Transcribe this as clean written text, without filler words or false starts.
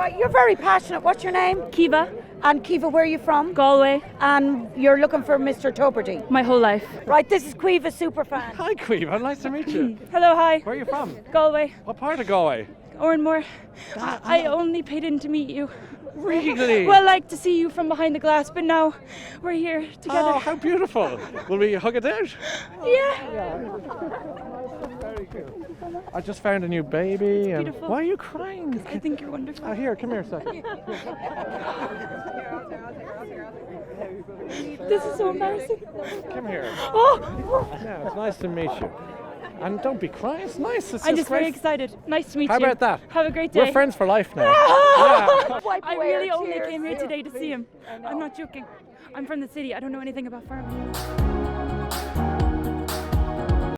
Right, you're very passionate. What's your name? Kiva, And Kiva, where are you from? Galway, And you're looking for Mr. Tuberty. my whole life. Right, this is Quiva Superfan. Hi, Queeve. Nice to meet you. Hello, hi. Where are you from? Galway, What part of Galway? Oranmore. I only paid in to meet you. Really? Well, like to see you from behind the glass, but now we're here together. Oh, how beautiful. Will we hug it out? Yeah. Very cool. I just found a new baby. And beautiful. why are you crying? I think you're wonderful. Oh, here, come here a second. This is so embarrassing. Come here. Oh, Yeah, it's nice to meet you. And don't be crying. It's nice. It's I'm just just very great. excited. Nice to meet How you. about that? Have a great day. We're friends for life now. Yeah. Wipe I away really our only tears. came here today to see him. I'm not joking. I'm from the city. I don't know anything about farming.